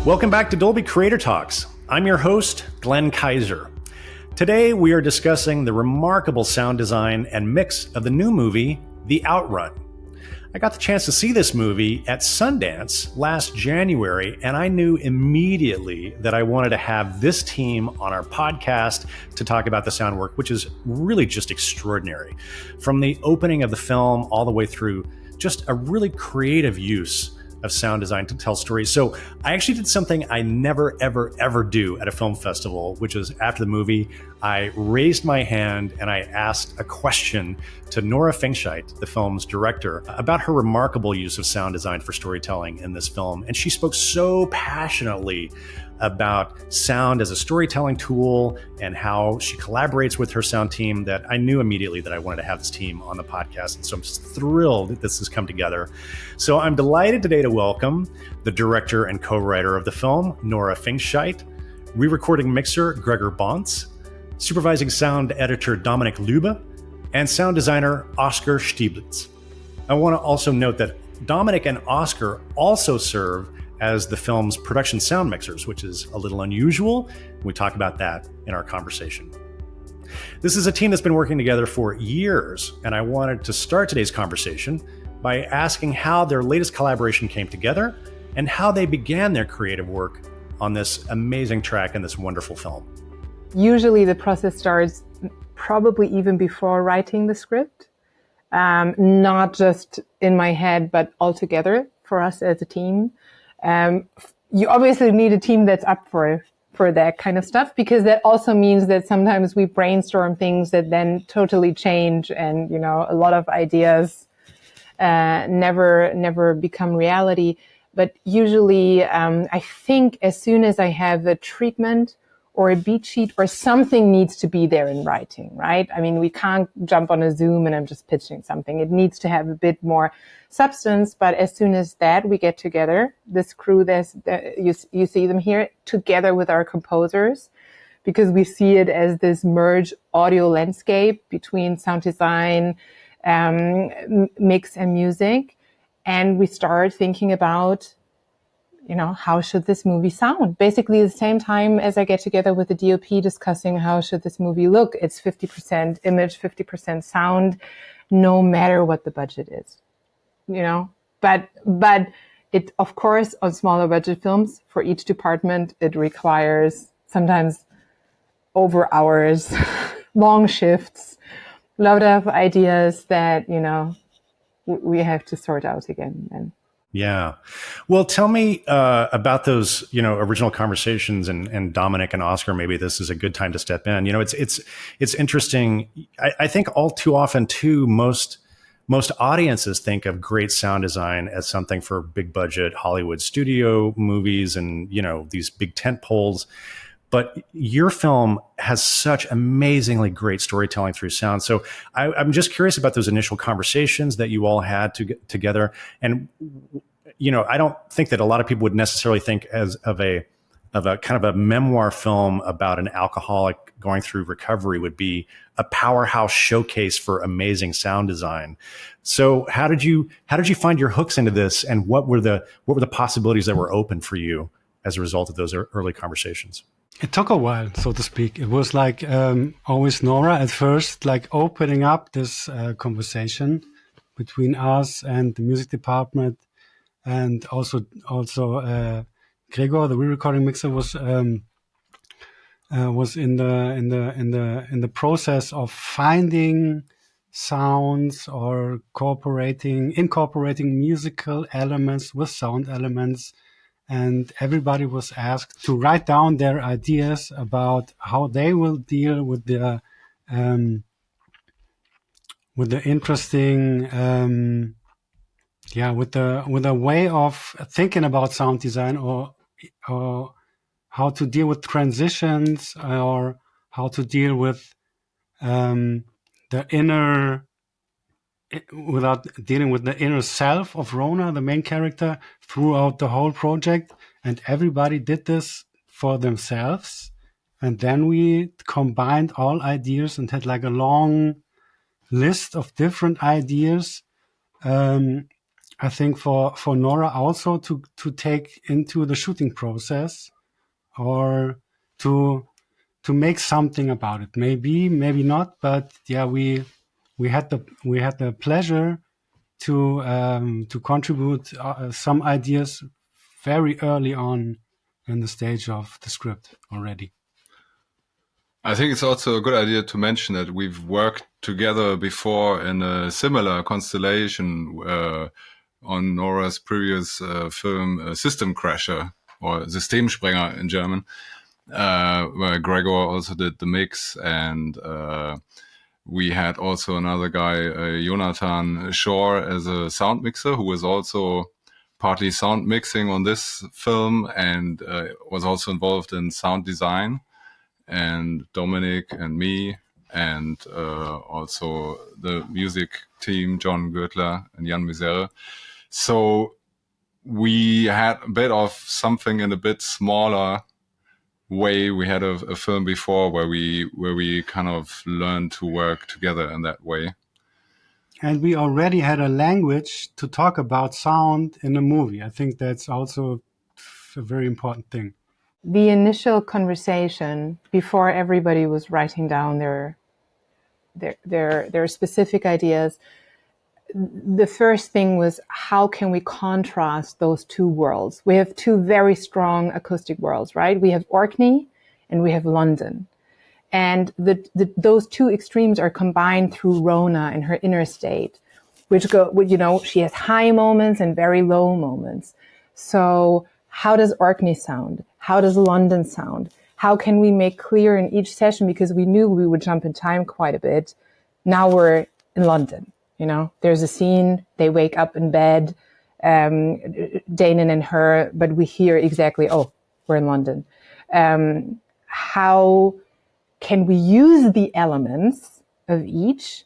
Welcome back to Dolby Creator Talks. I'm your host, Glenn Kaiser. Today we are discussing the remarkable sound design and mix of the new movie, The Outrun. I got the chance to see this movie at Sundance last January, and I knew immediately that I wanted to have this team on our podcast to talk about the sound work, which is really just extraordinary. From the opening of the film all the way through, just a really creative use of sound design to tell stories. So I actually did something I never, ever do at a film festival, which is after the movie, I raised my hand and I asked a question to Nora Fingscheidt, the film's director, about her remarkable use of sound design for storytelling in this film. And she spoke so passionately about sound as a storytelling tool and how she collaborates with her sound team that I knew immediately that I wanted to have this team on the podcast. And so I'm just thrilled that this has come together. So I'm delighted today to welcome the director and co-writer of the film, Nora Fingscheidt, re-recording mixer, Gregor Bonse, supervising sound editor, Dominik Lübe, and sound designer, Oscar Stieblitz. I want to also note that Dominik and Oscar also serve as the film's production sound mixers, which is a little unusual. We talk about that in our conversation. This is a team that's been working together for years, and I wanted to start today's conversation by asking how their latest collaboration came together and how they began their creative work on this amazing track in this wonderful film. Usually the process starts probably even before writing the script, not just in my head, but altogether for us as a team. You obviously need a team that's up for that kind of stuff, because that also means that sometimes we brainstorm things that then totally change, and a lot of ideas never become reality. But usually, I think as soon as I have a treatment or a beat sheet or something needs to be there in writing, right? I mean, we can't jump on a Zoom and I'm just pitching something. It needs to have a bit more substance. But as soon as that, we get together, this crew, you see them here together with our composers, because we see it as this merged audio landscape between sound design, mix and music. And we start thinking about, how should this movie sound? Basically, the same time as I get together with the DOP discussing how should this movie look. It's 50% image, 50% sound, no matter what the budget is, But it, of course, on smaller budget films, for each department, it requires sometimes over hours, long shifts, a lot of ideas that, we have to sort out again. And yeah. Well, tell me about those, original conversations, and Dominik and Oscar, maybe this is a good time to step in. It's interesting. I think all too often too, most audiences think of great sound design as something for big budget Hollywood studio movies and, these big tent poles. But your film has such amazingly great storytelling through sound. So I'm just curious about those initial conversations that you all had together. And, I don't think that a lot of people would necessarily think of a kind of a memoir film about an alcoholic going through recovery would be a powerhouse showcase for amazing sound design. So how did you find your hooks into this, and what were the possibilities that were open for you as a result of those early conversations? It took a while, so to speak. It was like always Nora at first, like opening up this conversation between us and the music department, and also Gregor, the re-recording mixer, was in the process of finding sounds or incorporating musical elements with sound elements. And everybody was asked to write down their ideas about how they will deal with the interesting, with the way of thinking about sound design, or how to deal with transitions, or how to deal with the inner, without dealing with the inner self of Rona, the main character, throughout the whole project. And everybody did this for themselves. And then we combined all ideas and had like a long list of different ideas I think for Nora also to take into the shooting process, or to make something about it. Maybe not, but yeah, we had the pleasure to contribute some ideas very early on in the stage of the script already. I think it's also a good idea to mention that we've worked together before in a similar constellation on Nora's previous film, System Crasher, or Systemsprenger in German, where Gregor also did the mix, and we had also another guy, Jonathan Shore, as a sound mixer, who was also partly sound mixing on this film and was also involved in sound design. And Dominic and me, and also the music team, John Goetler and Jan Misere. So we had a bit of something in a bit smaller way. We had a film before where we kind of learned to work together in that way. And we already had a language to talk about sound in a movie. I think that's also a very important thing. The initial conversation before everybody was writing down their specific ideas, the first thing was, how can we contrast those two worlds? We have two very strong acoustic worlds, right? We have Orkney and we have London. And those two extremes are combined through Rona and her inner state, which she has high moments and very low moments. So how does Orkney sound? How does London sound? How can we make clear in each session, because we knew we would jump in time quite a bit. Now we're in London, there's a scene, they wake up in bed, Danon and her, but we hear exactly, we're in London. How can we use the elements of each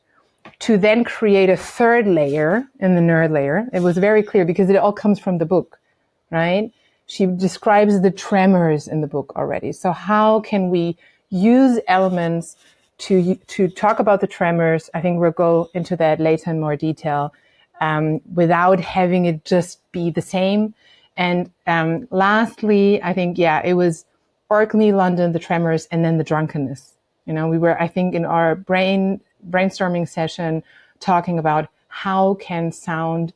to then create a third layer in the nerd layer? It was very clear because it all comes from the book, right? She describes the tremors in the book already. So how can we use elements to talk about the tremors? I think we'll go into that later in more detail, without having it just be the same. And lastly, I think, it was Orkney, London, the tremors, and then the drunkenness. We were, I think, in our brainstorming session talking about how can sound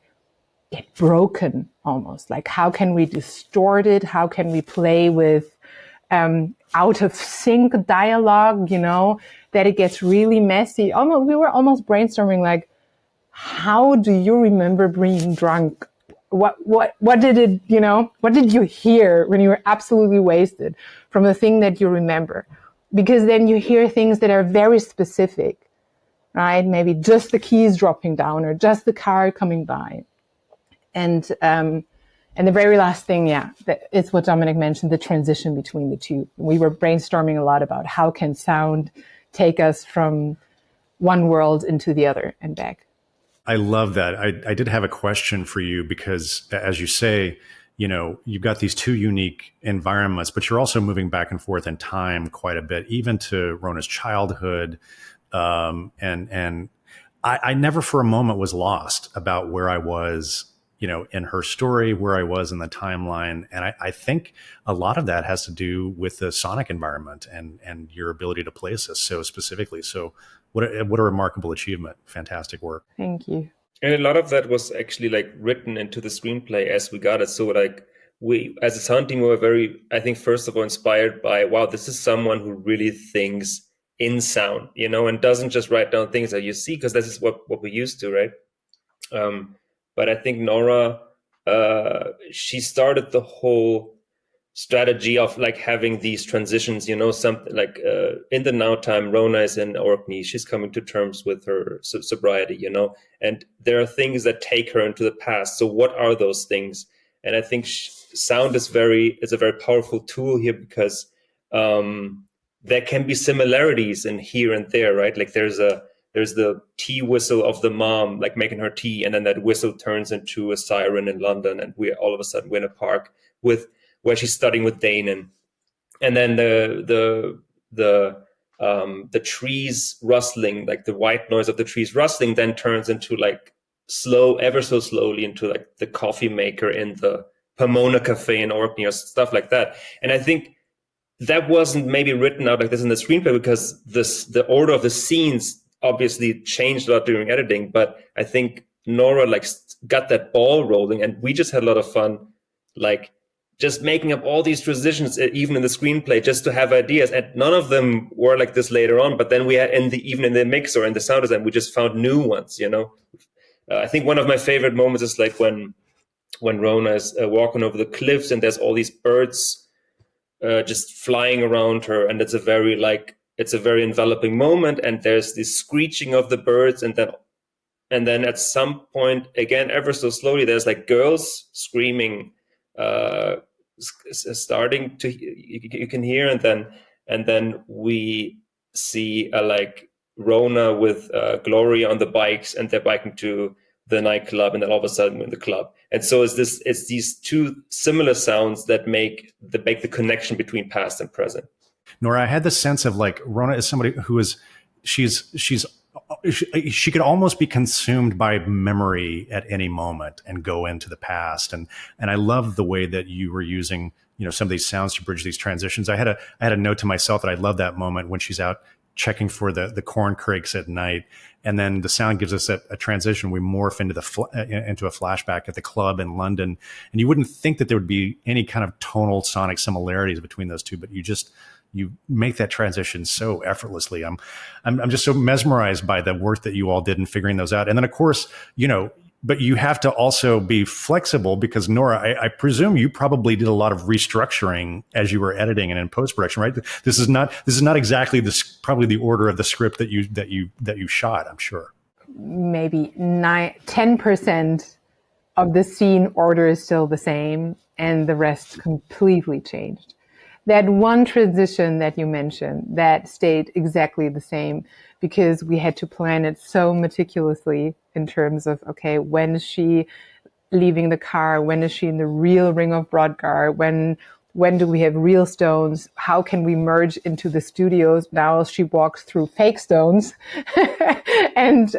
get broken almost, like how can we distort it, how can we play with out of sync dialogue, that it gets really messy. We were almost brainstorming, like, how do you remember being drunk? What did it, what did you hear when you were absolutely wasted from the thing that you remember? Because then you hear things that are very specific, right? Maybe just the keys dropping down or just the car coming by. And the very last thing, it's what Dominic mentioned, the transition between the two. We were brainstorming a lot about how can sound take us from one world into the other and back. I love that. I did have a question for you because, as you say, you've got these two unique environments, but you're also moving back and forth in time quite a bit, even to Rona's childhood. And I never for a moment was lost about where I was, in her story, where I was in the timeline. And I think a lot of that has to do with the sonic environment and your ability to place us so specifically. So what a remarkable achievement. Fantastic work. Thank you. And a lot of that was actually written into the screenplay as we got it. So we, as a sound team, were very, I think, first of all, inspired by, wow, this is someone who really thinks in sound, and doesn't just write down things that you see, because this is what we used to, right? But I think Nora, she started the whole strategy of having these transitions, something in the now time, Rona is in Orkney, she's coming to terms with her sobriety, and there are things that take her into the past. So what are those things? And I think sound is a very powerful tool here, because there can be similarities in here and there, right? There's the tea whistle of the mom, making her tea, and then that whistle turns into a siren in London, and we're all of a sudden in a park where she's studying with Danon, and then the trees rustling, the white noise of the trees rustling, then turns into ever so slowly into like the coffee maker in the Pomona Cafe in Orkney or stuff like that. And I think that wasn't maybe written out like this in the screenplay because the order of the scenes obviously changed a lot during editing. But I think Nora like got that ball rolling, and we just had a lot of fun, like just making up all these transitions, even in the screenplay, just to have ideas. And none of them were like this later on. But then we had even in the mix or in the sound design, we just found new ones. I think one of my favorite moments is like when Rona is walking over the cliffs and there's all these birds just flying around her, and it's a very enveloping moment, and there's this screeching of the birds, and then at some point, again ever so slowly, there's like girls screaming, starting to, you can hear, and then we see like Rona with Gloria on the bikes, and they're biking to the nightclub, and then all of a sudden we're in the club. And so it's these two similar sounds that make the connection between past and present. Nora, I had the sense of like Rona is somebody who is she could almost be consumed by memory at any moment and go into the past. And I love the way that you were using, some of these sounds to bridge these transitions. I had a note to myself that I love that moment when she's out checking for the corn crakes at night, and then the sound gives us a transition. We morph into into a flashback at the club in London, and you wouldn't think that there would be any kind of tonal sonic similarities between those two, but you make that transition so effortlessly. I'm just so mesmerized by the work that you all did in figuring those out. And then of course, but you have to also be flexible because Nora, I presume you probably did a lot of restructuring as you were editing and in post-production, right? This is not exactly probably the order of the script that you shot, I'm sure. Maybe 10% of the scene order is still the same, and the rest completely changed. That one transition that you mentioned, that stayed exactly the same because we had to plan it so meticulously in terms of, okay, when is she leaving the car? When is she in the real ring of Brodgar? When do we have real stones? How can we merge into the studios? Now she walks through fake stones and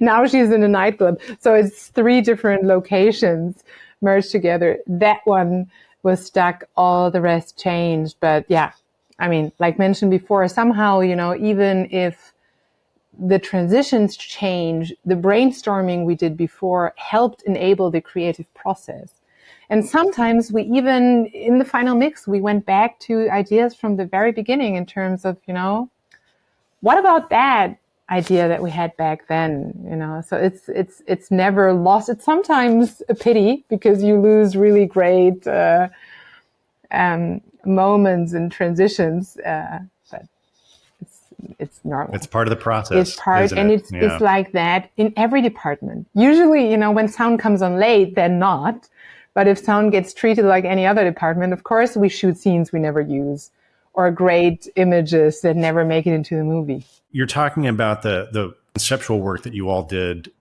now she's in a nightclub. So it's 3 different locations merged together. That one was stuck, all the rest changed. But yeah, I mean, like mentioned before, somehow, even if the transitions change, the brainstorming we did before helped enable the creative process. And sometimes we even, in the final mix, we went back to ideas from the very beginning in terms of, what about that idea that we had back then? So it's never lost. It's sometimes a pity because you lose really great moments and transitions, but it's normal. It's part of the process. It's part, and it's like that in every department. Usually, when sound comes on late, then not. But if sound gets treated like any other department, of course, we shoot scenes we never use or great images that never make it into the movie. You're talking about the conceptual work that you all did,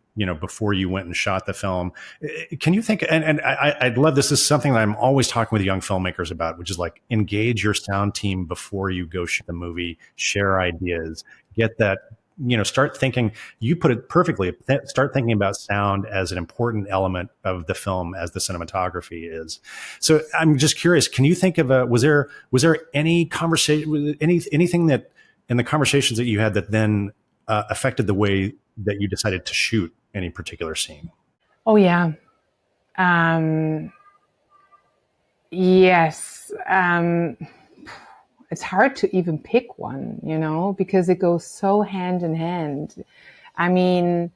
before you went and shot the film. Can you think, and I'd love, this is something that I'm always talking with young filmmakers about, which is like engage your sound team before you go shoot the movie, share ideas, get that, start thinking, you put it perfectly, start thinking about sound as an important element of the film as the cinematography is. So I'm just curious, can you think of was there any conversation, anything that in the conversations that you had that then affected the way that you decided to shoot any particular scene? Oh, yeah. Yes. It's hard to even pick one, because it goes so hand in hand. I mean,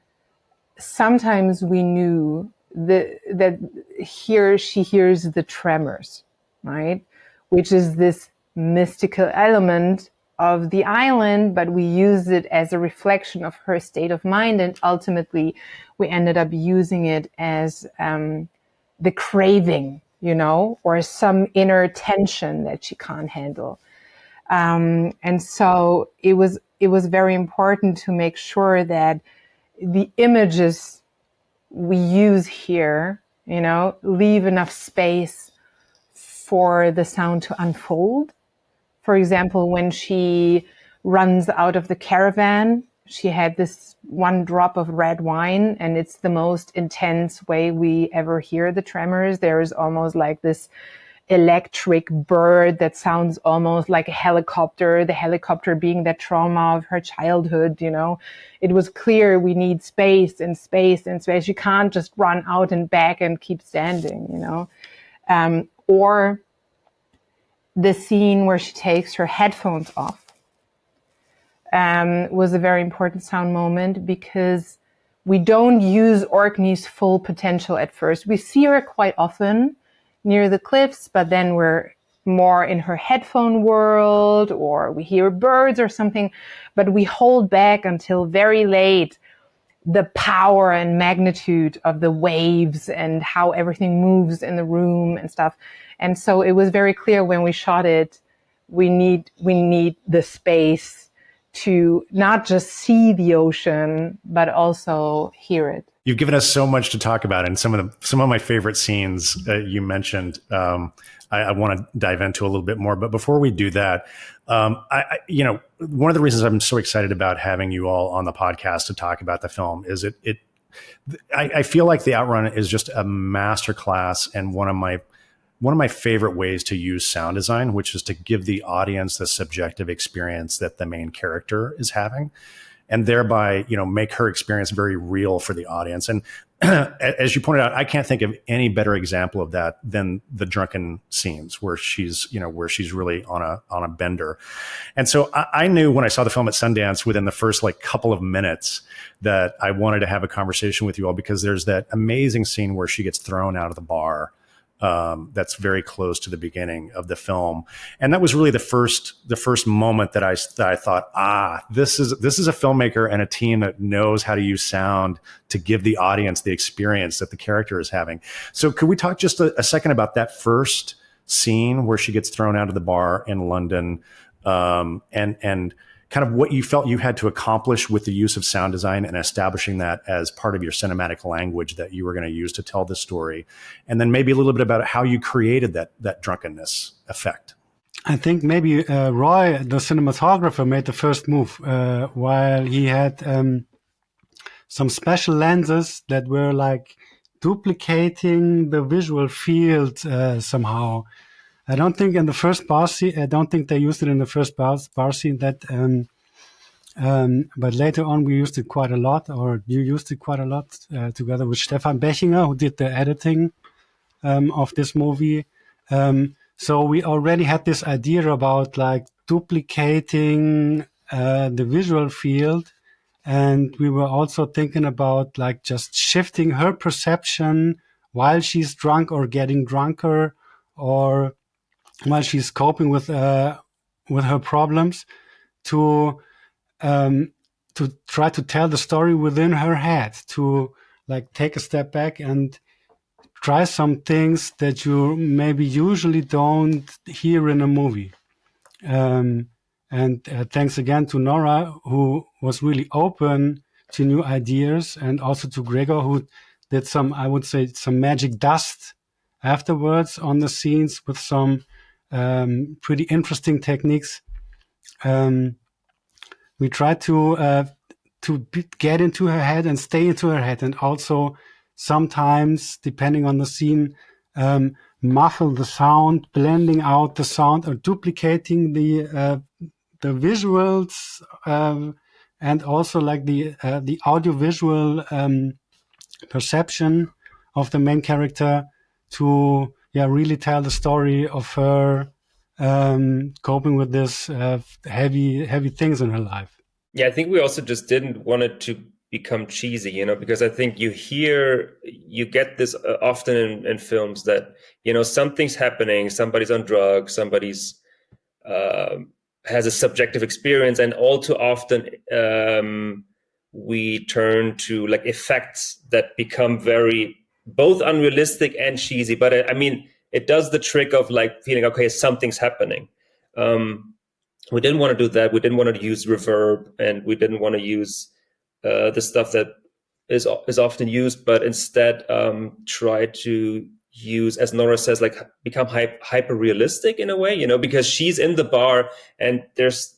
sometimes we knew that here she hears the tremors, right? Which is this mystical element of the island, but we use it as a reflection of her state of mind. And ultimately, we ended up using it as the craving, or some inner tension that she can't handle. And so it was very important to make sure that the images we use here, leave enough space for the sound to unfold. For example, when she runs out of the caravan she had this one drop of red wine, and it's the most intense way we ever hear the tremors. There is almost like this electric bird that sounds almost like a helicopter, the helicopter being that trauma of her childhood, you know. It was clear we need space and space and space. You can't just run out and back and keep standing, you know. Or the scene where she takes her headphones off was a very important sound moment, because we don't use Orkney's full potential at first. We see her quite often near the cliffs, but then we're more in her headphone world, or we hear birds or something, but we hold back until very late the power and magnitude of the waves and how everything moves in the room and stuff. And so it was very clear when we shot it, we need the space to not just see the ocean, but also hear it. You've given us so much to talk about, and some of my favorite scenes you mentioned. I want to dive into a little bit more, but before we do that, one of the reasons I'm so excited about having you all on the podcast to talk about the film is I feel like the Outrun is just a masterclass, and one of my favorite ways to use sound design, which is to give the audience the subjective experience that the main character is having, and thereby, make her experience very real for the audience. And as you pointed out, I can't think of any better example of that than the drunken scenes where she's really on a bender. And so I knew when I saw the film at Sundance within the first couple of minutes that I wanted to have a conversation with you all, because there's that amazing scene where she gets thrown out of the bar. That's very close to the beginning of the film, and that was really the first moment that I thought, this is a filmmaker and a team that knows how to use sound to give the audience the experience that the character is having. So, could we talk just a second about that first scene where she gets thrown out of the bar in London, and kind of what you felt you had to accomplish with the use of sound design and establishing that as part of your cinematic language that you were going to use to tell the story. And then maybe a little bit about how you created that drunkenness effect. I think maybe Roy, the cinematographer, made the first move while he had some special lenses that were duplicating the visual field somehow. I don't think in the first bar scene, I don't think they used it in the first bar scene but later on we used it quite a lot, or you used it quite a lot together with Stefan Bechinger, who did the editing of this movie. So we already had this idea about duplicating the visual field. And we were also thinking about just shifting her perception while she's drunk or getting drunker, or while she's coping with her problems, to try to tell the story within her head, to take a step back and try some things that you maybe usually don't hear in a movie. And thanks again to Nora, who was really open to new ideas, and also to Gregor, who did some magic dust afterwards on the scenes with some pretty interesting techniques. We tried to get into her head and stay into her head, and also sometimes, depending on the scene, muffle the sound, blending out the sound, or duplicating the visuals, and also the audiovisual perception of the main character to really tell the story of her coping with this heavy things in her life. Yeah, I think we also just didn't want it to become cheesy, because I think you get this often in films that, something's happening, somebody's on drugs, somebody's has a subjective experience, and all too often we turn to effects that become very both unrealistic and cheesy. But it does the trick of feeling, okay, something's happening. We didn't want to do that. We didn't want to use reverb, and we didn't want to use the stuff that is often used, but instead try to use, as Nora says, become hyper realistic in a way, because she's in the bar and there's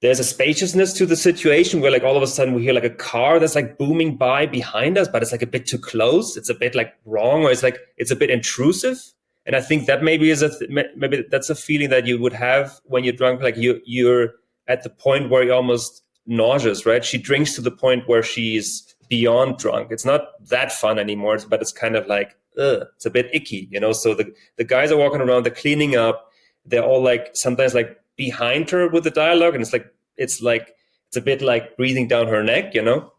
there's a spaciousness to the situation where like all of a sudden we hear like a car that's like booming by behind us, but it's like a bit too close. It's a bit like wrong, or it's a bit intrusive. And I think that maybe maybe that's a feeling that you would have when you're drunk. Like you're at the point where you're almost nauseous, right? She drinks to the point where she's beyond drunk. It's not that fun anymore, but it's kind of like, it's a bit icky, you know? So the guys are walking around, they're cleaning up. They're all like, sometimes like behind her with the dialogue. And it's a bit like breathing down her neck, you know?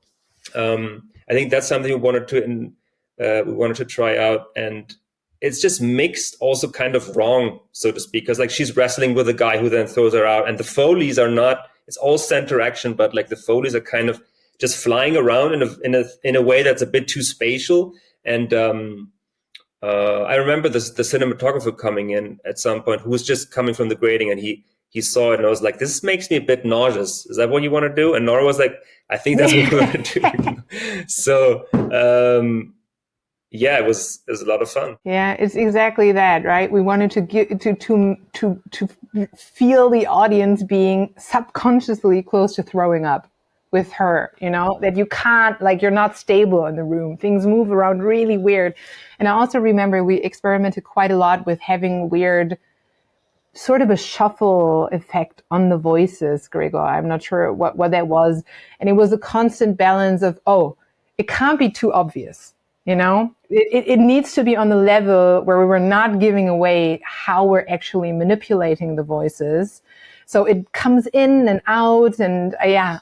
I think that's something we wanted to try out. And it's just mixed also kind of wrong, so to speak, because like she's wrestling with a guy who then throws her out, and the Foleys are not, it's all center action, but like the Foleys are kind of just flying around in a way that's a bit too spatial. And I remember the cinematographer coming in at some point, who was just coming from the grading, and he saw it, and I was like, this makes me a bit nauseous. Is that what you want to do? And Nora was like, I think that's what we want to do. So yeah, it was a lot of fun. Yeah, it's exactly that, right? We wanted to get to feel the audience being subconsciously close to throwing up with her, you know, that you can't, like, you're not stable in the room. Things move around really weird. And I also remember we experimented quite a lot with having weird, sort of a shuffle effect on the voices, Gregor. I'm not sure what that was. And it was a constant balance of, it can't be too obvious. You know, it needs to be on the level where we were not giving away how we're actually manipulating the voices. So it comes in and out. And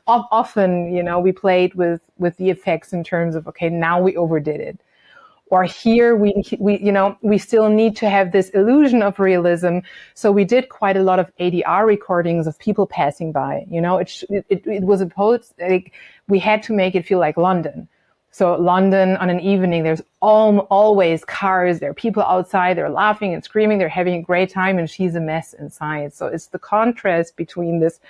often, you know, we played with the effects in terms of, okay, now we overdid it. Or here we still need to have this illusion of realism. So we did quite a lot of ADR recordings of people passing by. You know, it was like we had to make it feel like London. So London on an evening, there's always cars, there are people outside, they're laughing and screaming, they're having a great time, and she's a mess inside. So it's the contrast between this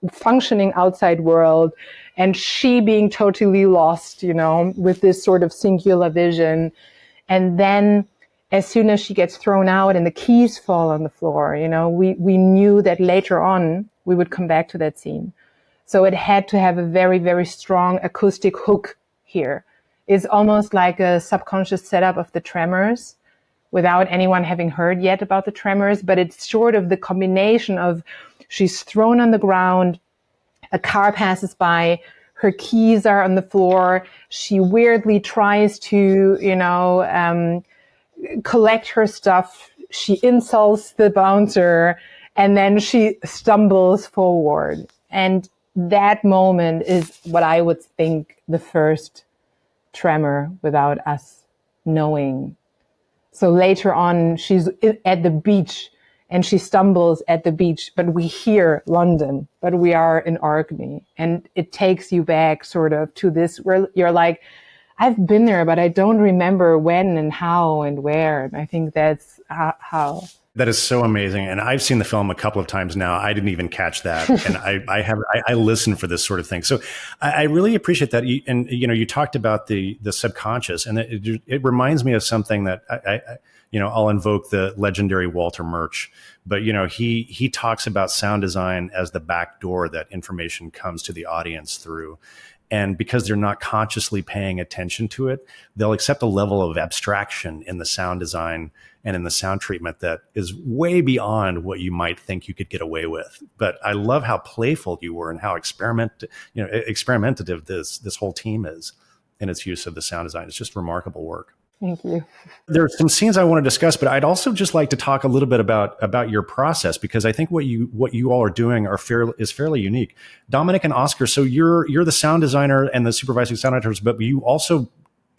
functioning outside world and she being totally lost, you know, with this sort of singular vision. And then as soon as she gets thrown out and the keys fall on the floor, you know, we knew that later on we would come back to that scene. So it had to have a very, very strong acoustic hook here. It's almost like a subconscious setup of the Tremors without anyone having heard yet about the Tremors. But it's sort of the combination of she's thrown on the ground, a car passes by, her keys are on the floor. She weirdly tries to, you know, collect her stuff. She insults the bouncer and then she stumbles forward. And that moment is what I would think the first Tremor without us knowing. So later on, she's at the beach and she stumbles at the beach, but we hear London, but we are in Orkney. And it takes you back sort of to this where you're like, I've been there, but I don't remember when and how and where. And I think that's how. That is so amazing. And I've seen the film a couple of times now. I didn't even catch that. And I listen for this sort of thing. So I really appreciate that. And, you know, you talked about the subconscious, and it reminds me of something that I'll invoke the legendary Walter Murch, but, you know, he talks about sound design as the back door that information comes to the audience through. And because they're not consciously paying attention to it, they'll accept a level of abstraction in the sound design and in the sound treatment that is way beyond what you might think you could get away with. But I love how playful you were and how experimentative this whole team is in its use of the sound design. It's just remarkable work. Thank you. There are some scenes I want to discuss, but I'd also just like to talk a little bit about your process, because I think what you all are doing is fairly unique. Dominic and Oscar, so you're the sound designer and the supervising sound editors, but you're also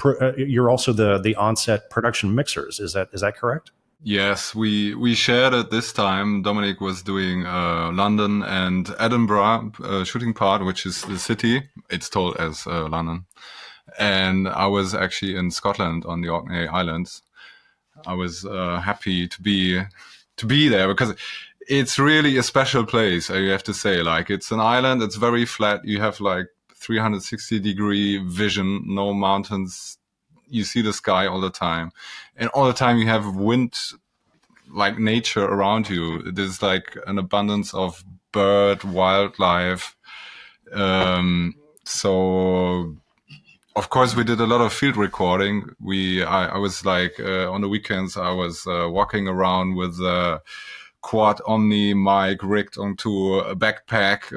the on-set production mixers. Is that correct? Yes, we shared it this time. Dominic was doing London and Edinburgh shooting part, which is the city. It's told as London. And I was actually in Scotland on the Orkney Islands. I was happy to be there because it's really a special place. You have to say, like, it's an island. It's very flat. You have like 360-degree vision, no mountains. You see the sky all the time, and all the time you have wind, like nature around you. There's like an abundance of bird, wildlife. So of course we did a lot of field recording. I was like, on the weekends I was walking around with a quad Omni mic rigged onto a backpack,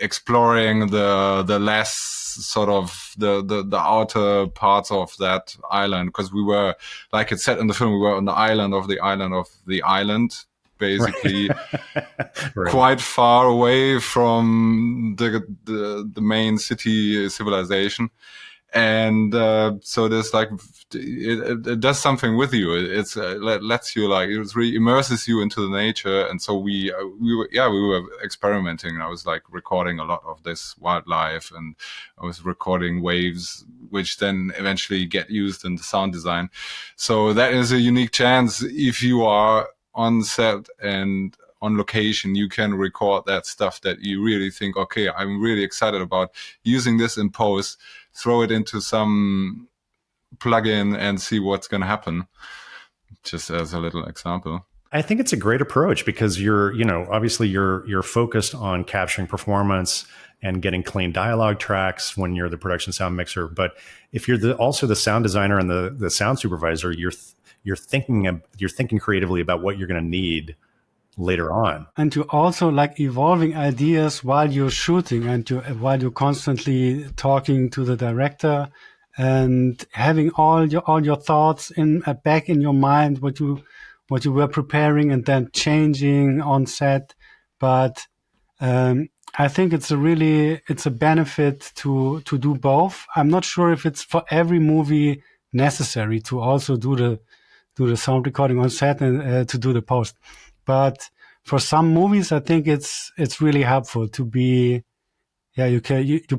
exploring the less sort of the outer parts of that island, because we were, like it said in the film, we were on the island of the island, basically. Right. Quite far away from the main city civilization. And so there's like, it does something with you. It's lets you, like, it really immerses you into the nature. And so we were experimenting. I was like recording a lot of this wildlife, and I was recording waves, which then eventually get used in the sound design. So that is a unique chance. If you are on set and on location, you can record that stuff that you really think, okay, I'm really excited about using this in post, throw it into some plugin and see what's going to happen, just as a little example. I think it's a great approach, because obviously you're focused on capturing performance and getting clean dialogue tracks when you're the production sound mixer. But if you're also the sound designer and the sound supervisor, you're thinking creatively about what you're going to need later on. And you also like evolving ideas while you're shooting, and while you're constantly talking to the director and having all your thoughts back in your mind, what you were preparing, and then changing on set. But I think it's a benefit to do both. I'm not sure if it's for every movie necessary to also do the sound recording on set and to do the post. But for some movies, I think it's really helpful to be, you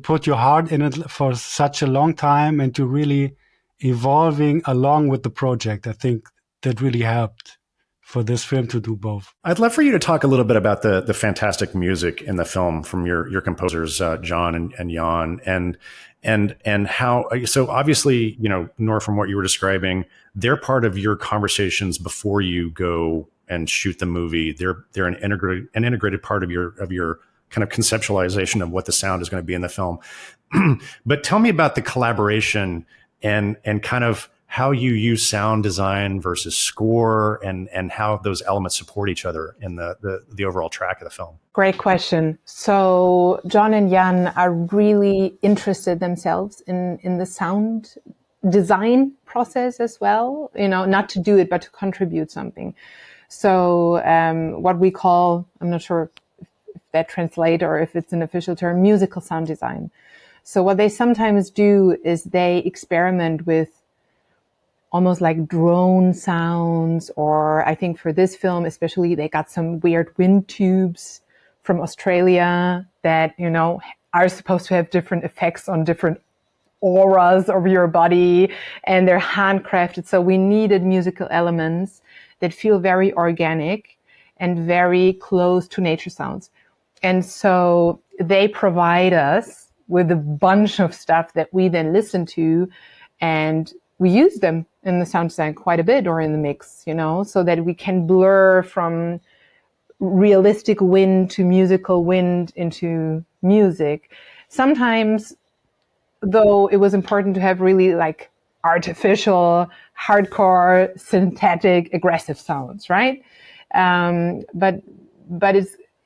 put your heart in it for such a long time, and you're really evolving along with the project. I think that really helped for this film to do both. I'd love for you to talk a little bit about the fantastic music in the film from your composers, John and Jan, and how. So obviously, Nora, from what you were describing, they're part of your conversations before you go and shoot the movie. They're an integrated part of your kind of conceptualization of what the sound is going to be in the film. But tell me about the collaboration and kind of how you use sound design versus score, and how those elements support each other in the overall track of the film. Great question. So John and Jan are really interested themselves in the sound design process as well, not to do it, but to contribute something. So what we call, I'm not sure if that translates or if it's an official term, musical sound design. So what they sometimes do is they experiment with almost like drone sounds, or I think for this film especially, they got some weird wind tubes from Australia that, are supposed to have different effects on different auras of your body, and they're handcrafted. So we needed musical elements that feel very organic and very close to nature sounds. And so they provide us with a bunch of stuff that we then listen to, and we use them in the sound design quite a bit, or in the mix, so that we can blur from realistic wind to musical wind into music. Sometimes, though, it was important to have really like artificial, hardcore, synthetic, aggressive sounds, right? But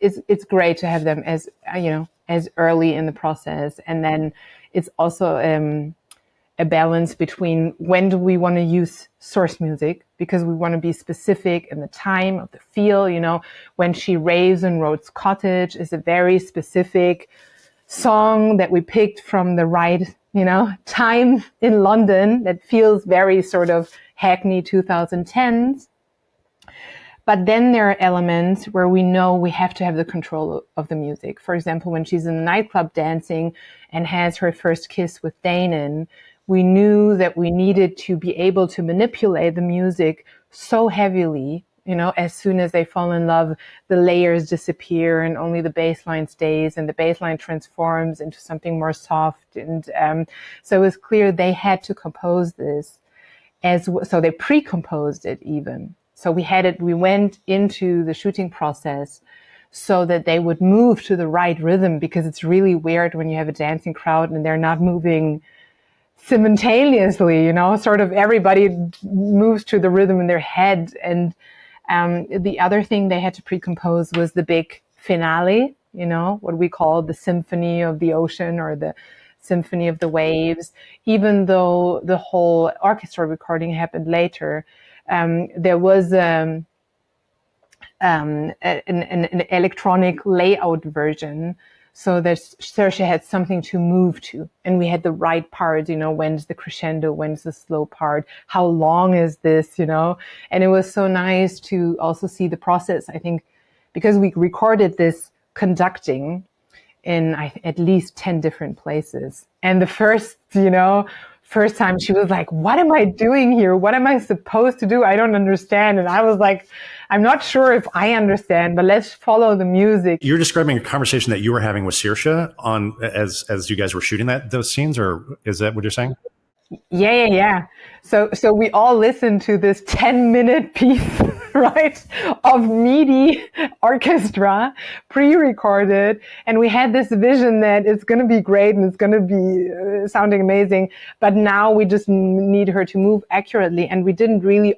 it's great to have them as as early in the process, and then it's also a balance between when do we want to use source music, because we want to be specific in the time of the feel. When She Raves in Rhodes Cottage is a very specific song that we picked from the right time in London that feels very sort of Hackney 2010s. But then there are elements where we know we have to have the control of the music. For example, when she's in the nightclub dancing and has her first kiss with Danon, we knew that we needed to be able to manipulate the music so heavily, as soon as they fall in love, the layers disappear and only the bass line stays, and the bass line transforms into something more soft. And so it was clear they had to compose this so they pre-composed it even. So we went into the shooting process so that they would move to the right rhythm, because it's really weird when you have a dancing crowd and they're not moving simultaneously, sort of everybody moves to the rhythm in their head. And the other thing they had to pre-compose was the big finale, what we call the symphony of the ocean or the symphony of the waves. Even though the whole orchestra recording happened later, there was an electronic layout version, so that Saoirse had something to move to, and we had the right part, when's the crescendo, when's the slow part, how long is this, and it was so nice to also see the process, I think, because we recorded this conducting in at least 10 different places. And the first time she was like, what am I doing here? What am I supposed to do? I don't understand. And I was like, I'm not sure if I understand, but let's follow the music. You're describing a conversation that you were having with Saoirse as you guys were shooting those scenes, or is that what you're saying? Yeah. So we all listened to this 10-minute piece, right, of meaty orchestra, pre-recorded, and we had this vision that it's going to be great and it's going to be sounding amazing, but now we just need her to move accurately, and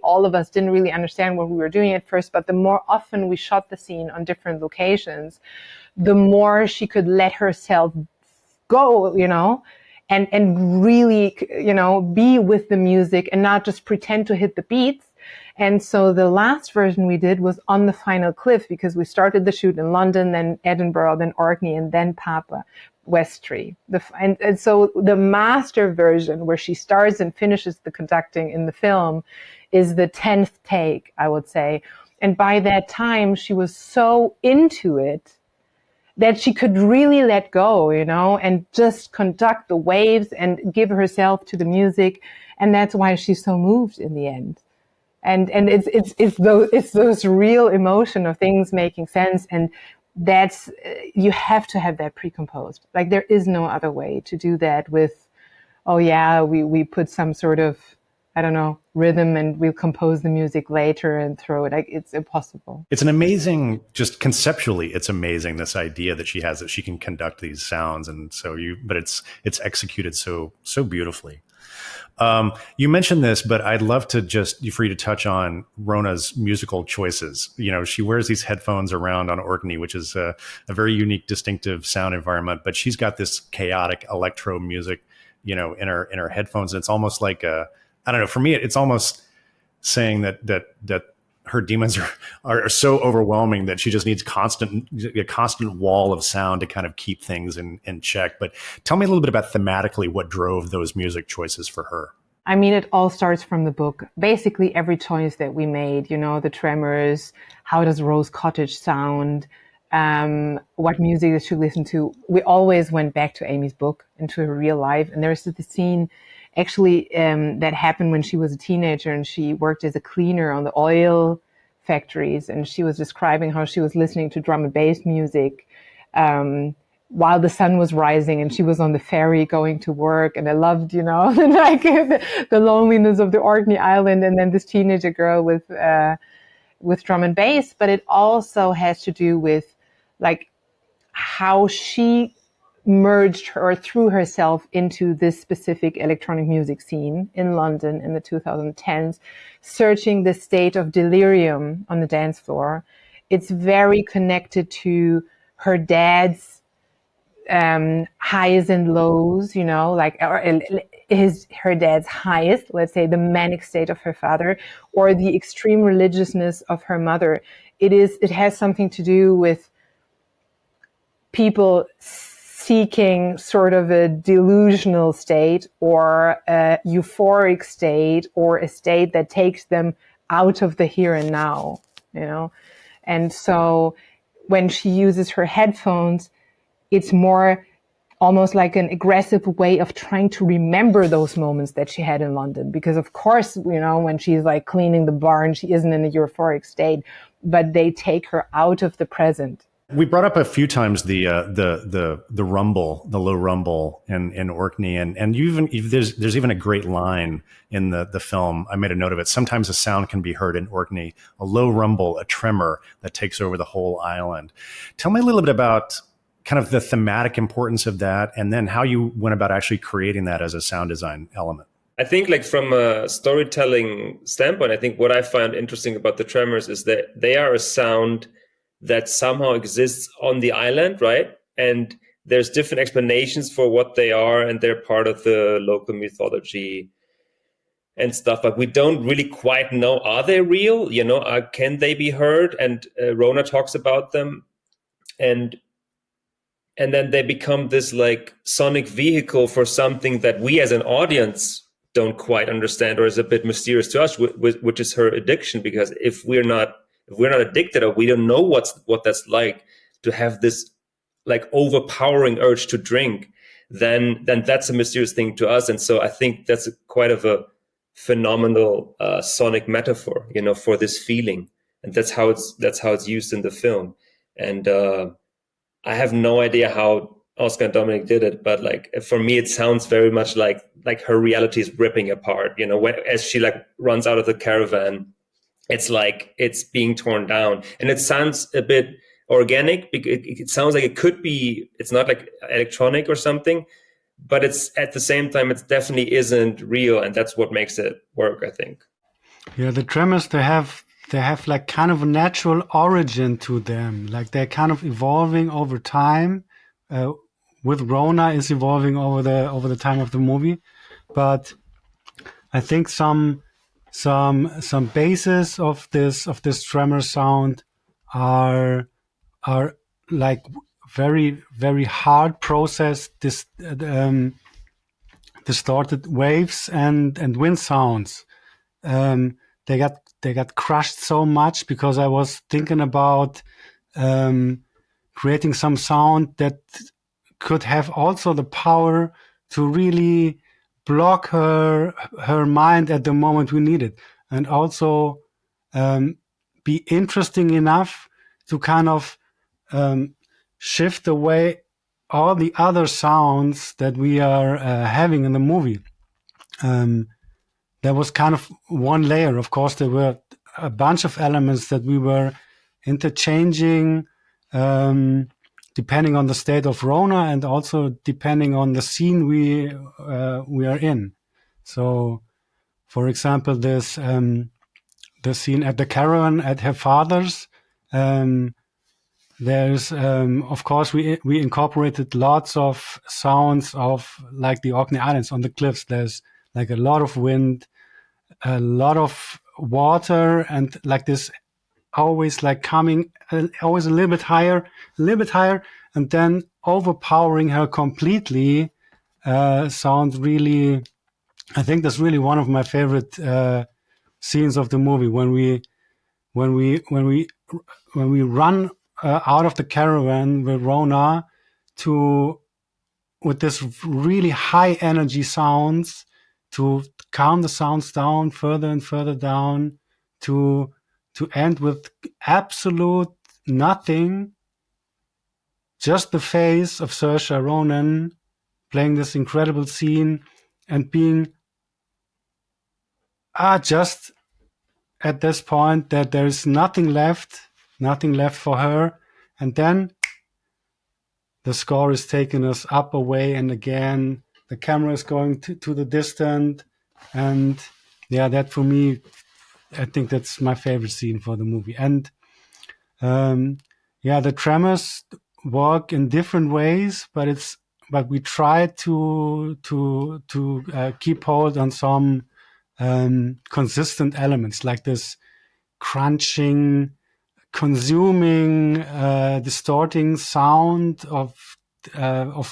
all of us didn't really understand what we were doing at first, but the more often we shot the scene on different locations, the more she could let herself go, and really, be with the music and not just pretend to hit the beats. And so the last version we did was on the final cliff, because we started the shoot in London, then Edinburgh, then Orkney, and then Papua Westry. And so the master version, where she starts and finishes the conducting in the film, is the 10th take, I would say. And by that time, she was so into it that she could really let go, and just conduct the waves and give herself to the music. And that's why she's so moved in the end. And it's those real emotion of things making sense. And that's, you have to have that pre-composed. Like, there is no other way to do that with, we put some sort of, I don't know, rhythm and we'll compose the music later and throw it. Like, it's impossible. It's an amazing, just conceptually, it's amazing, this idea that she has, that she can conduct these sounds. And but it's executed so beautifully. You mentioned this, but I'd love to for you to touch on Rona's musical choices. She wears these headphones around on Orkney, which is a very unique, distinctive sound environment, but she's got this chaotic electro music, in her headphones. And it's almost like I don't know, for me, it's almost saying that her demons are so overwhelming that she just needs a constant wall of sound to kind of keep things in check. But tell me a little bit about thematically what drove those music choices for her. I mean, it all starts from the book. Basically, every choice that we made, the tremors, how does Rose Cottage sound, what music they should listen to. We always went back to Amy's book and to her real life. And there's the scene actually that happened when she was a teenager, and she worked as a cleaner on the oil factories, and she was describing how she was listening to drum and bass music while the sun was rising, and she was on the ferry going to work. And I loved, like the loneliness of the Orkney Island, and then this teenager girl with drum and bass. But it also has to do with like how she merged or threw herself into this specific electronic music scene in London in the 2010s, searching the state of delirium on the dance floor. It's very connected to her dad's highs and lows, her dad's highest, let's say the manic state of her father, or the extreme religiousness of her mother. It has something to do with people seeking sort of a delusional state, or a euphoric state, or a state that takes them out of the here and now, And so when she uses her headphones, it's more almost like an aggressive way of trying to remember those moments that she had in London. Because of course, when she's like cleaning the barn, she isn't in a euphoric state, but they take her out of the present We brought up a few times the rumble, the low rumble in Orkney, and there's even a great line in the film. I made a note of it. Sometimes a sound can be heard in Orkney, a low rumble, a tremor that takes over the whole island. Tell me a little bit about kind of the thematic importance of that, and then how you went about actually creating that as a sound design element. I think like from a storytelling standpoint, I think what I find interesting about the tremors is that they are a sound that somehow exists on the island, right? And there's different explanations for what they are, and they're part of the local mythology and stuff, but we don't really quite know, are they real? Can they be heard? And Rona talks about them, and then they become this like sonic vehicle for something that we as an audience don't quite understand, or is a bit mysterious to us, which is her addiction. Because if we're not addicted, or we don't know what that's like to have this like overpowering urge to drink, then that's a mysterious thing to us. And so I think that's quite of a phenomenal sonic metaphor, for this feeling, and that's how it's used in the film. And I have no idea how Oscar and Dominic did it, but like for me, it sounds very much like her reality is ripping apart. As she like runs out of the caravan, it's like it's being torn down, and it sounds a bit organic. It sounds like it could be. It's not like electronic or something, but it's at the same time, it definitely isn't real, and that's what makes it work, I think. Yeah, the tremors, they have like kind of a natural origin to them. Like they're kind of evolving over time. With Rona is evolving over the time of the movie, but I think some bases of this tremor sound are like very, very hard processed distorted waves and wind sounds. They got crushed so much because I was thinking about creating some sound that could have also the power to really block her mind at the moment we need it, and also be interesting enough to kind of shift away all the other sounds that we are having in the movie. There was kind of one layer. Of course, there were a bunch of elements that we were interchanging depending on the state of Rona, and also depending on the scene we are in. So, for example, there's the scene at the caravan at her father's. There's, of course, we incorporated lots of sounds of like the Orkney Islands on the cliffs. There's like a lot of wind, a lot of water, and like this always like coming always a little bit higher, and then overpowering her completely. Sounds really, I think that's really one of my favorite scenes of the movie, when we run out of the caravan with Rona with this really high energy sounds, to calm the sounds down further and further down, to end with absolute nothing, just the face of Saoirse Ronan playing this incredible scene and being just at this point that there is nothing left for her. And then the score is taking us up, away, and again the camera is going to the distant. And yeah, that for me, I think that's my favorite scene for the movie. And the tremors work in different ways, but we try to keep hold on some consistent elements, like this crunching, consuming, distorting sound of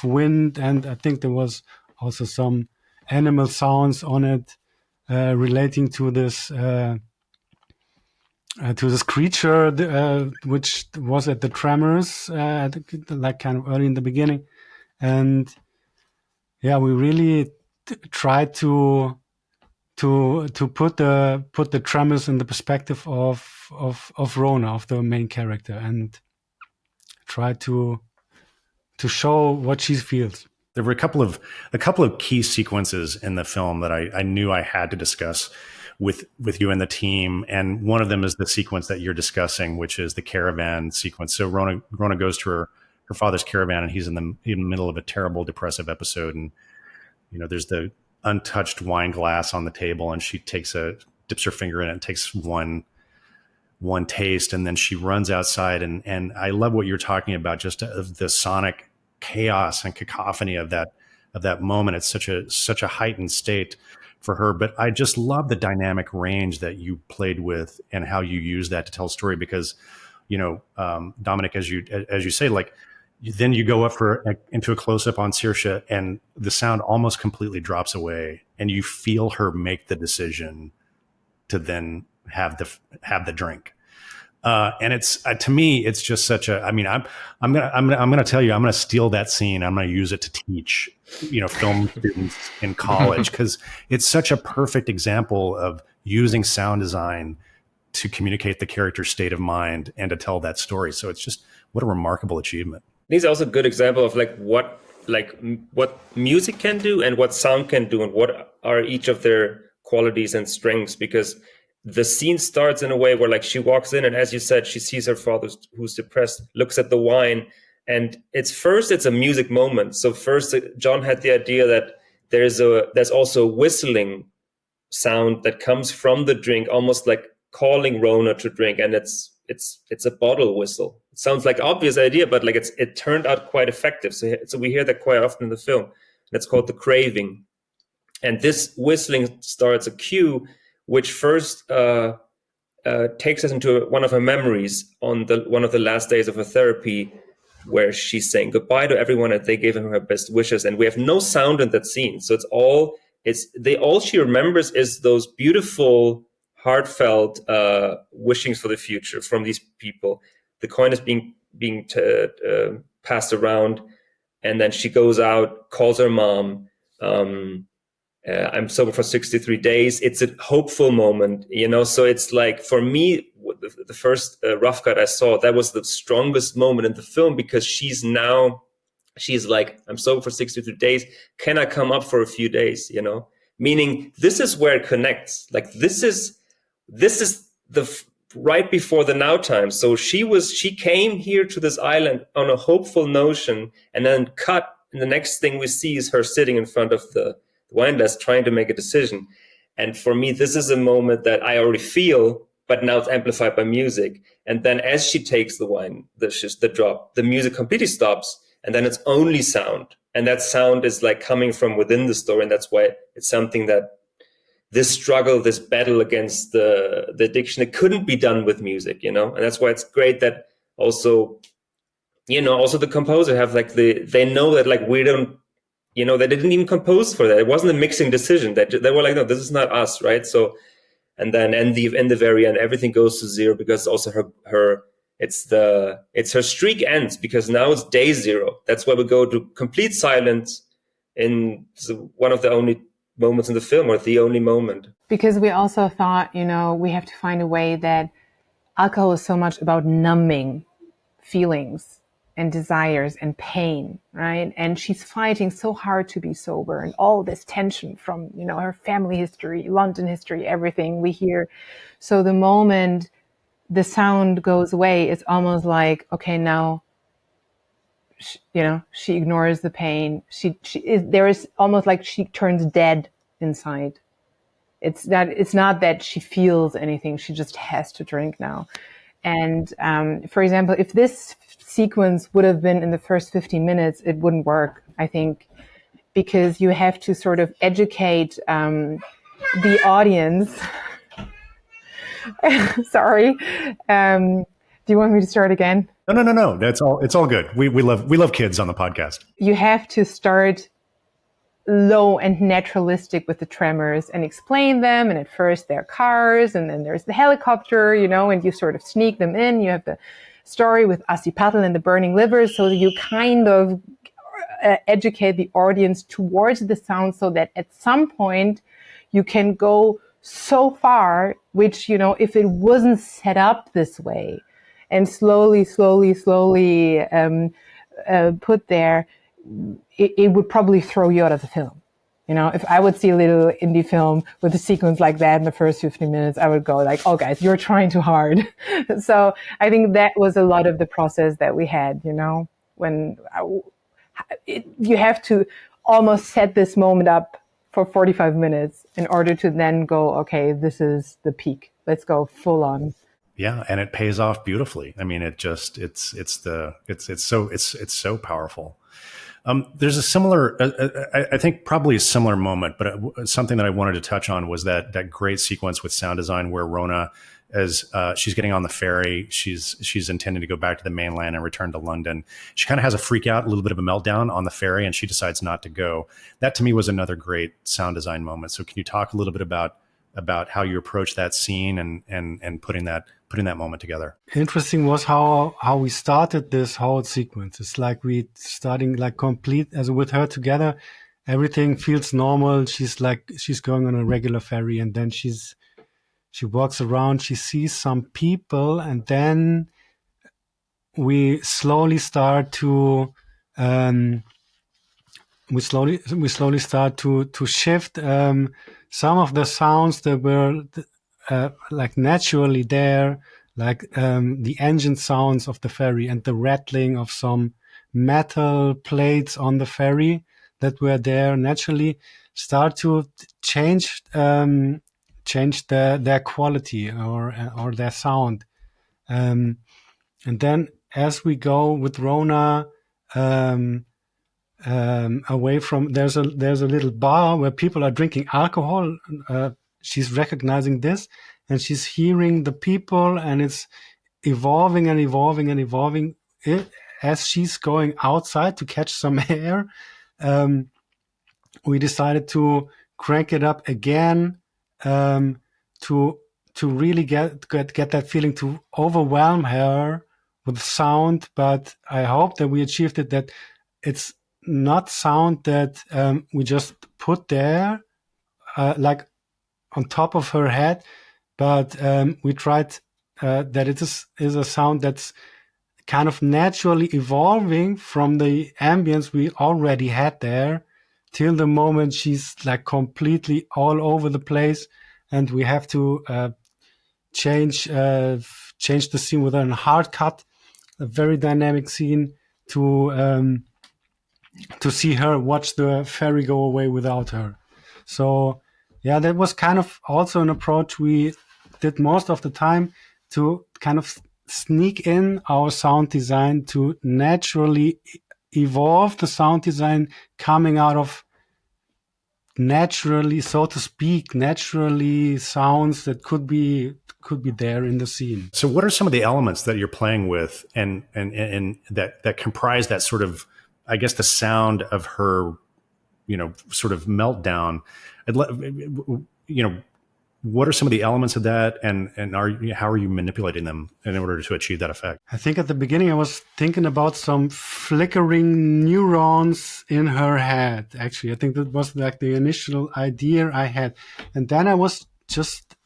wind, and I think there was also some animal sounds on it, relating to this creature which was at the tremors, like kind of early in the beginning. And yeah, we really tried to put the tremors in the perspective of Rona, of the main character. And try to show what she feels. There were a couple of key sequences in the film that I knew I had to discuss with you and the team, and one of them is the sequence that you're discussing, which is the caravan sequence. So Rona goes to her father's caravan, and he's in the middle of a terrible depressive episode, and there's the untouched wine glass on the table, and she dips her finger in it and takes one taste, and then she runs outside, and I love what you're talking about, just the sonic chaos and cacophony of that moment. It's such a heightened state for her, but I just love the dynamic range that you played with and how you use that to tell a story, because Dominic, as you say, like, then you go up into a close-up on Saoirse, and the sound almost completely drops away, and you feel her make the decision to then have the drink. And it's to me, it's just such a. I mean, I'm gonna tell you, I'm gonna steal that scene. I'm gonna use it to teach, film students in college, because it's such a perfect example of using sound design to communicate the character's state of mind and to tell that story. So it's just, what a remarkable achievement. These are also a good example of what music can do and what sound can do, and what are each of their qualities and strengths, because the scene starts in a way where, like, she walks in, and as you said, she sees her father who's depressed, looks at the wine, and it's a music moment. So first, John had the idea that there's also a whistling sound that comes from the drink, almost like calling Rona to drink, and it's a bottle whistle. It sounds like an obvious idea, but like it turned out quite effective. So we hear that quite often in the film. That's called the craving, and this whistling starts a cue, which first takes us into one of her memories on one of the last days of her therapy, where she's saying goodbye to everyone and they gave her best wishes. And we have no sound in that scene. So all she remembers is those beautiful, heartfelt wishings for the future from these people. The coin is being passed around. And then she goes out, calls her mom, I'm sober for 63 days. It's a hopeful moment, so it's like, for me, the first rough cut I saw, that was the strongest moment in the film, because she's like, I'm sober for 63 days. Can I come up for a few days? Meaning this is where it connects. Like, this is the right before the now time. So she came here to this island on a hopeful notion, and then cut. And the next thing we see is her sitting in front of the wine glass, trying to make a decision. And for me, this is a moment that I already feel, but now it's amplified by music. And then as she takes the wine, the drop, the music completely stops, and then it's only sound. And that sound is like coming from within the story. And that's why it's something that this struggle, this battle against the addiction, it couldn't be done with music, And that's why it's great that also, also the composer have they know that, like, we don't, they didn't even compose for that. It wasn't a mixing decision. They were like, no, this is not us, right? So, and then in the very end, everything goes to zero, because also it's her streak ends, because now it's day zero. That's why we go to complete silence in one of the only moments in the film, or the only moment. Because we also thought, we have to find a way that alcohol is so much about numbing feelings and desires and pain, right? And she's fighting so hard to be sober, and all this tension from, her family history, London history, everything we hear. So the moment the sound goes away, it's almost like, okay, now, she ignores the pain. There is almost like she turns dead inside. It's not that she feels anything. She just has to drink now. And for example, if this sequence would have been in the first 15 minutes, it wouldn't work, I think, because you have to sort of educate the audience. Sorry. Do you want me to start again? No. That's all. It's all good. We love kids on the podcast. You have to start low and naturalistic with the tremors and explain them. And at first they're cars, and then there's the helicopter, and you sort of sneak them in. You have the story with Asipatl and the burning liver. So you kind of educate the audience towards the sound, so that at some point you can go so far, which, if it wasn't set up this way, and slowly put there, it would probably throw you out of the film. You know, if I would see a little indie film with a sequence like that in the first 15 minutes, I would go like, oh guys, you're trying too hard. So I think that was a lot of the process that we had, you know, when you have to almost set this moment up for 45 minutes in order to then go, okay, this is the peak. Let's go full on. Yeah, and it pays off beautifully. I mean, it's so powerful. There's a similar, I think probably a similar moment, but something that I wanted to touch on was that great sequence with sound design where Rona, as she's getting on the ferry, she's intending to go back to the mainland and return to London. She kind of has a freak out, a little bit of a meltdown on the ferry, and she decides not to go. That to me was another great sound design moment. So can you talk a little bit about how you approach that scene and putting that moment together? Interesting was how we started this whole sequence. It's like we starting like complete as with her together. Everything feels normal. She's going on a regular ferry, and then she walks around. She sees some people, and then we slowly start to shift some of the sounds that were like naturally there, like the engine sounds of the ferry and the rattling of some metal plates on the ferry that were there naturally start to change their quality or their sound. And then as we go with Rona away from, there's a little bar where people are drinking alcohol. She's recognizing this, and she's hearing the people, and it's evolving and evolving and evolving. As she's going outside to catch some air, we decided to crank it up again to really get that feeling, to overwhelm her with sound. But I hope that we achieved it, that it's not sound that we just put there like on top of her head, but we tried that it is a sound that's kind of naturally evolving from the ambience we already had there till the moment she's like completely all over the place, and we have to change the scene with a hard cut, a very dynamic scene to see her watch the ferry go away without her. So yeah, that was kind of also an approach we did most of the time, to kind of sneak in our sound design to naturally evolve the sound design coming out of naturally, so to speak, naturally sounds that could be there in the scene. So what are some of the elements that you're playing with and that comprise that sort of, I guess, the sound of her, you know, sort of meltdown? You know, what are some of the elements of that, and how are you manipulating them in order to achieve that effect? I think at the beginning I was thinking about some flickering neurons in her head. Actually, I think that was like the initial idea I had, and then I was just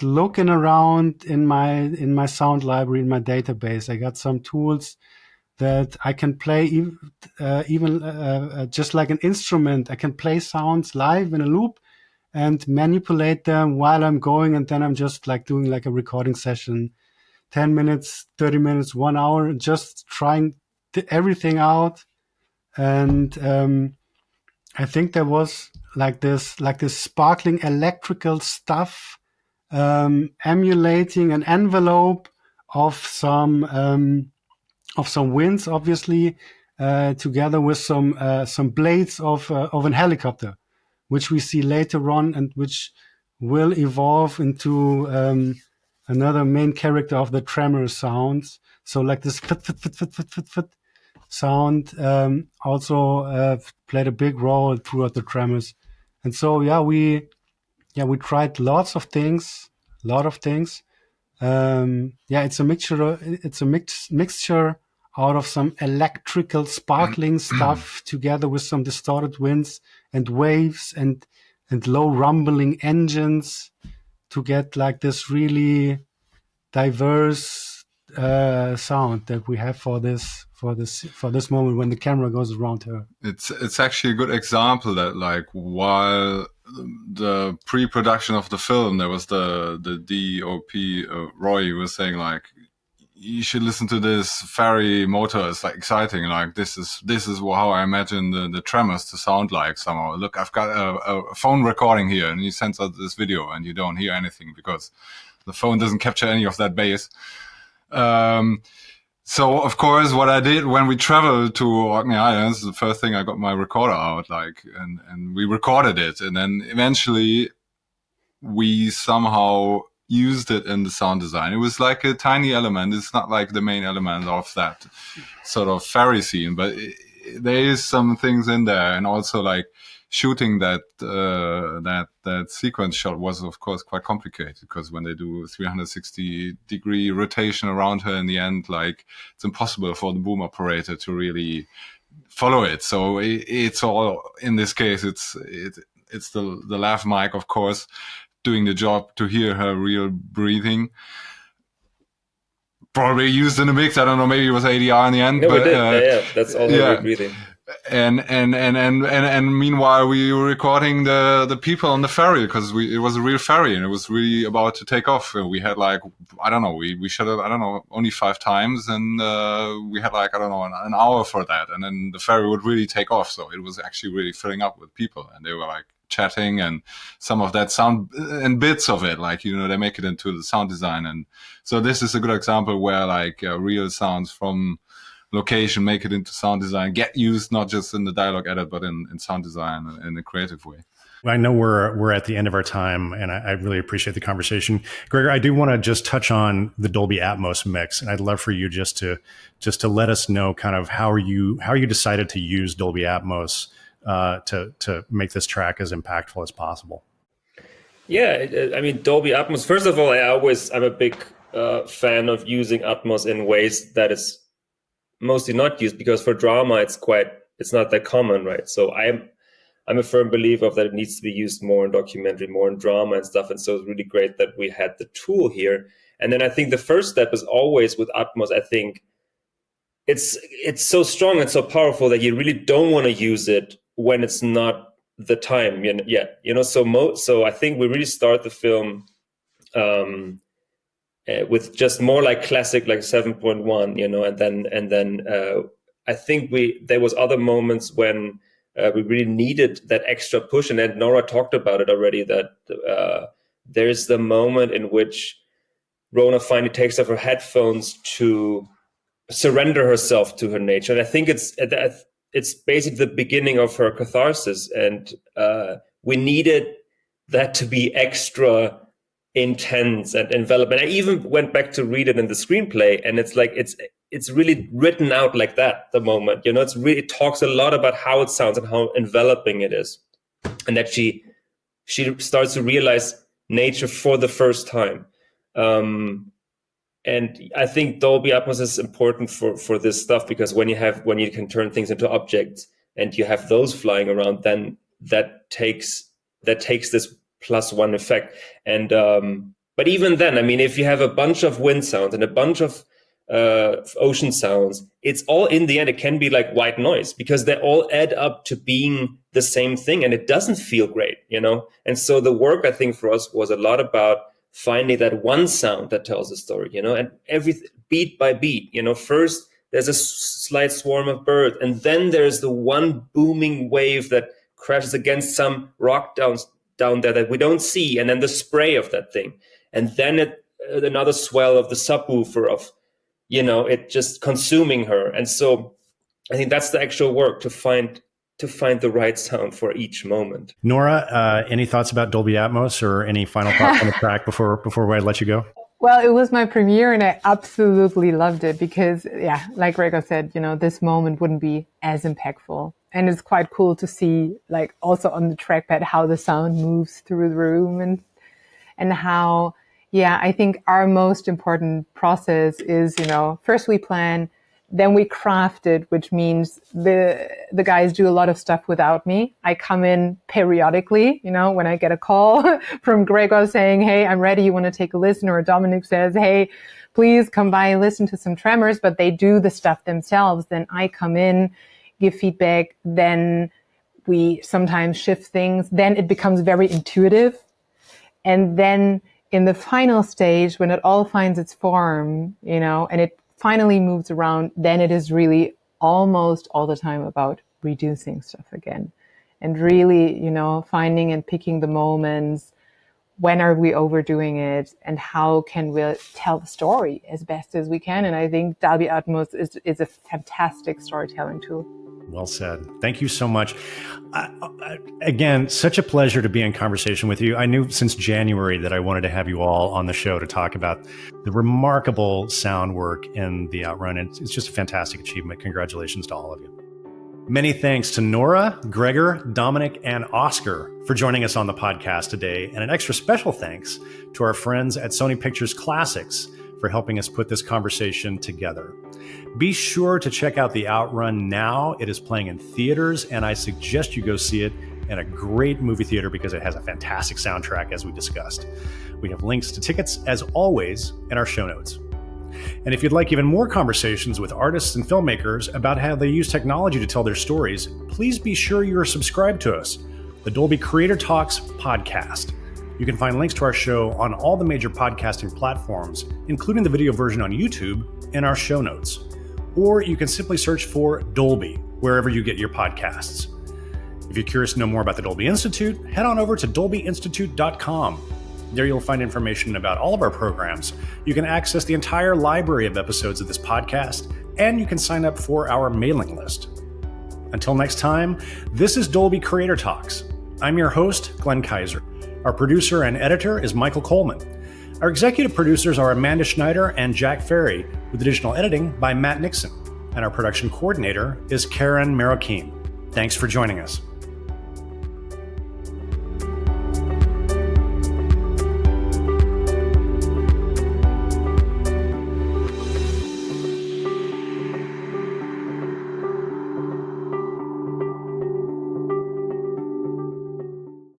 looking around in my sound library, in my database. I got some tools that I can play even just like an instrument. I can play sounds live in a loop and manipulate them while I'm going, and then I'm just like doing like a recording session, 10 minutes, 30 minutes, 1 hour, just trying everything out. And I think there was like this sparkling electrical stuff emulating an envelope of some winds, obviously, together with some blades of an helicopter, which we see later on, and which will evolve into another main character of the tremor sounds. So like this fit, fit, fit, fit, fit, fit, fit sound also played a big role throughout the tremors. And so we tried lots of things. It's a mixture out of some electrical sparkling stuff together with some distorted winds and waves and low rumbling engines to get like this really diverse sound that we have for this moment when the camera goes around her. It's actually a good example that, like, while the pre-production of the film, there was the DOP Roy was saying, like, you should listen to this ferry motor. It's like exciting. Like, this is how I imagine the tremors to sound like somehow. Look, I've got a phone recording here, and he sends out this video, and you don't hear anything because the phone doesn't capture any of that bass. So of course, what I did when we traveled to Orkney Islands, the first thing I got my recorder out, like, and we recorded it, and then eventually we somehow used it in the sound design. It was like a tiny element. It's not like the main element of that sort of ferry scene, but there is some things in there. And also, like, shooting that sequence shot was, of course, quite complicated, because when they do 360-degree rotation around her in the end, like, it's impossible for the boom operator to really follow it. So it's all, in this case, it's the lav mic, of course, doing the job to hear her real breathing. Probably used in the mix. I don't know. Maybe it was ADR in the end. No, but, we did. Yeah, that's all her breathing. And meanwhile we were recording the people on the ferry, because it was a real ferry and it was really about to take off. We had, like, I don't know, we shot it, I don't know, only 5 times, and we had, like, I don't know, an hour for that, and then the ferry would really take off. So it was actually really filling up with people, and they were, like, chatting, and some of that sound and bits of it, like, you know, they make it into the sound design. And so this is a good example where, like, real sounds from location make it into sound design, get used not just in the dialogue edit, but in sound design in a creative way. I know we're at the end of our time, and I really appreciate the conversation. Gregor, I do want to just touch on the Dolby Atmos mix, and I'd love for you just to let us know kind of how you decided to use Dolby Atmos to make this track as impactful as possible. Yeah, I mean, Dolby Atmos, first of all, I'm a big fan of using Atmos in ways that is mostly not used, because for drama it's not that common, right? So I'm a firm believer of that it needs to be used more in documentary, more in drama and stuff. And so it's really great that we had the tool here. And then I think the first step is always with Atmos. I think it's so strong and so powerful that you really don't want to use it when it's not the time yet, you know. So I think we really start the film with just more like classic, like 7.1, you know, and then I think there was other moments when we really needed that extra push, and then Nora talked about it already, that there's the moment in which Rona finally takes off her headphones to surrender herself to her nature, and I think it's basically the beginning of her catharsis, and we needed that to be extra intense and enveloping. I even went back to read it in the screenplay, and it's like it's really written out like that, the moment, you know. It talks a lot about how it sounds and how enveloping it is, and that she starts to realize nature for the first time. And I think Dolby Atmos is important for this stuff, because when you can turn things into objects and you have those flying around, then that takes this +1 effect. And but even then, I mean, if you have a bunch of wind sounds and a bunch of ocean sounds, it's all, in the end, it can be like white noise, because they all add up to being the same thing, and it doesn't feel great, you know. And so the work, I think, for us was a lot about finding that one sound that tells a story, you know, and everything beat by beat, you know. First there's a slight swarm of birds, and then there's the one booming wave that crashes against some rock down there that we don't see, and then the spray of that thing, and then another swell of the subwoofer of, you know, it just consuming her. And so I think that's the actual work, to find the right sound for each moment. Nora, any thoughts about Dolby Atmos, or any final thoughts on the track before I let you go? Well, it was my premiere and I absolutely loved it, because, yeah, like Gregor said, you know, this moment wouldn't be as impactful. And it's quite cool to see, like, also on the trackpad, how the sound moves through the room, and how, yeah, I think our most important process is, you know, first we plan, Then we craft it, which means the guys do a lot of stuff without me. I come in periodically, when I get a call from Gregor saying, hey, I'm ready, you want to take a listen? Or Dominic says, hey, please come by and listen to some Tremors, but they do the stuff themselves. Then I come in, give feedback, then we sometimes shift things. Then it becomes very intuitive. And then in the final stage, when it all finds its form, and it finally moves around, then it is really almost all the time about reducing stuff again. And really, finding and picking the moments. When are we overdoing it? And how can we tell the story as best as we can? And I think Dolby Atmos is a fantastic storytelling tool. Well said. Thank you so much. Again, such a pleasure to be in conversation with you. I knew since January that I wanted to have you all on the show to talk about the remarkable sound work in the Outrun. It's just a fantastic achievement. Congratulations to all of you. Many thanks to Nora, Gregor, Dominic, and Oscar for joining us on the podcast today. And an extra special thanks to our friends at Sony Pictures Classics for helping us put this conversation together. Be sure to check out the Outrun now. It is playing in theaters, and I suggest you go see it in a great movie theater because it has a fantastic soundtrack, as we discussed. We have links to tickets, as always, in our show notes. And if you'd like even more conversations with artists and filmmakers about how they use technology to tell their stories, please be sure you are subscribed to us, the Dolby Creator Talks podcast. You can find links to our show on all the major podcasting platforms, including the video version on YouTube, in our show notes. Or you can simply search for Dolby wherever you get your podcasts. If you're curious to know more about the Dolby Institute, head on over to dolbyinstitute.com. There you'll find information about all of our programs. You can access the entire library of episodes of this podcast, and you can sign up for our mailing list. Until next time, this is Dolby Creator Talks. I'm your host, Glenn Kaiser. Our producer and editor is Michael Coleman. Our executive producers are Amanda Schneider and Jack Ferry, with additional editing by Matt Nixon. And our production coordinator is Karen Marroquin. Thanks for joining us.